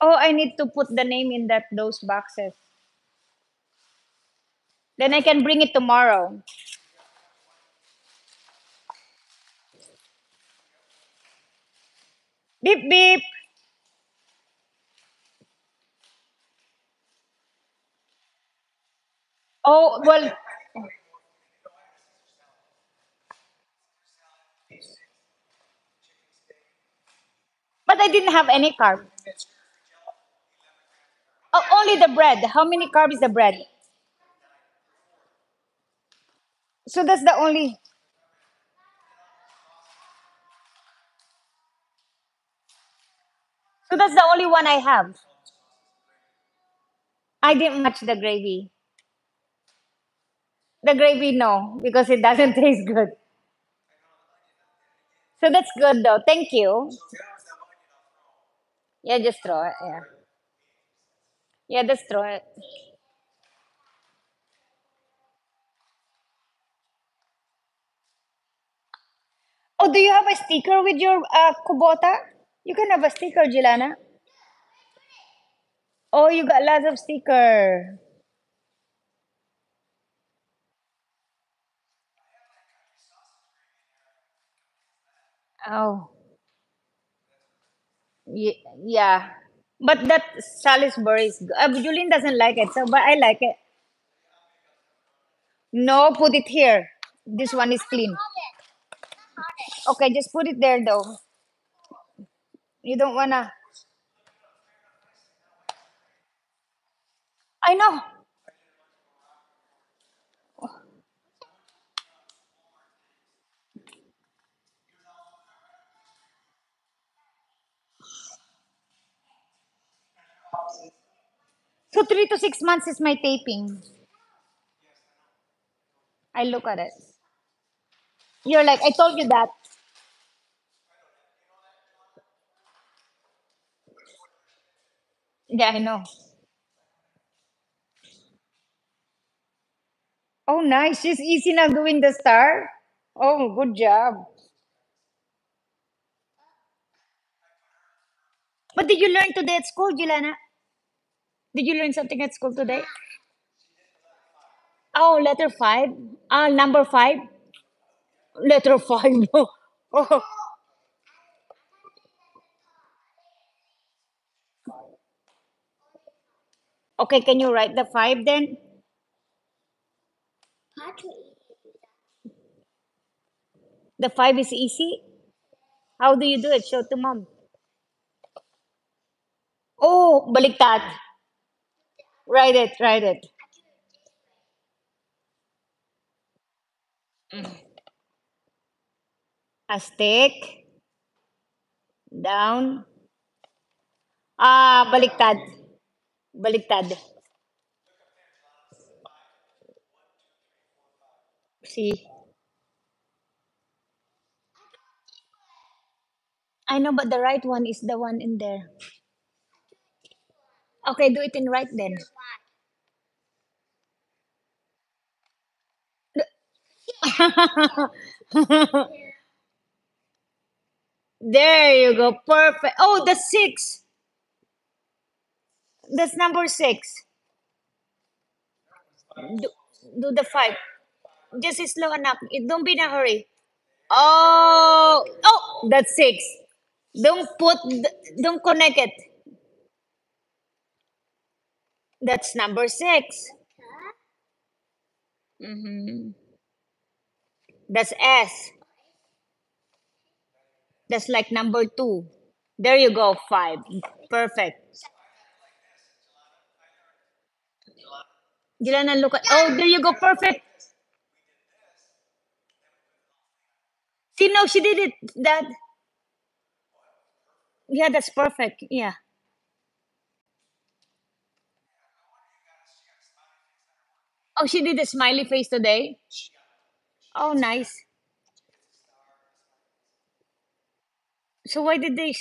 Oh, I need to put the name in those boxes. Then I can bring it tomorrow. Beep beep. Oh well, but I didn't have any carb. Oh, only the bread. How many carbs is the bread? So that's the only. So that's the only one I have. I didn't match the gravy. The gravy, no, because it doesn't taste good. So that's good though. Thank you. Yeah, just throw it. Yeah. Yeah, just throw it. Oh, do you have a sticker with your kubota? You can have a sticker, Jilana. Oh, you got lots of sticker. Oh, yeah. But that Salisbury is good. Julene doesn't like it, so but I like it. No, put it here. This one is clean. Okay, just put it there though. You don't wanna. I know. So 3 to 6 months is my taping. I look at it. You're like, I told you that. Yeah, I know. Oh, nice. She's easy now doing the star. Oh, good job. But did you learn today at school, Gilana? Did you learn something at school today? Oh, letter five. Number five. Letter five. Oh, okay. Can you write the five then? The five is easy. How do you do it? Show to mom. Oh, baliktad. Write it. Write it. A stick down. Baliktad. Baliktad. See. I know, but the right one is the one in there. Okay, do it in right then. There you go. Perfect. Oh, the six. That's number six. Do, do the five. Just slow enough. Don't be in a hurry. Oh, that's six. Don't connect it. That's number six. Hmm. That's S. That's like number two. There you go. Five. Perfect. Dilana, look at. Oh, there you go. Perfect. See, no, she did it. That. Yeah, that's perfect. Yeah. Oh, she did a smiley face today. Oh, nice. So why did they?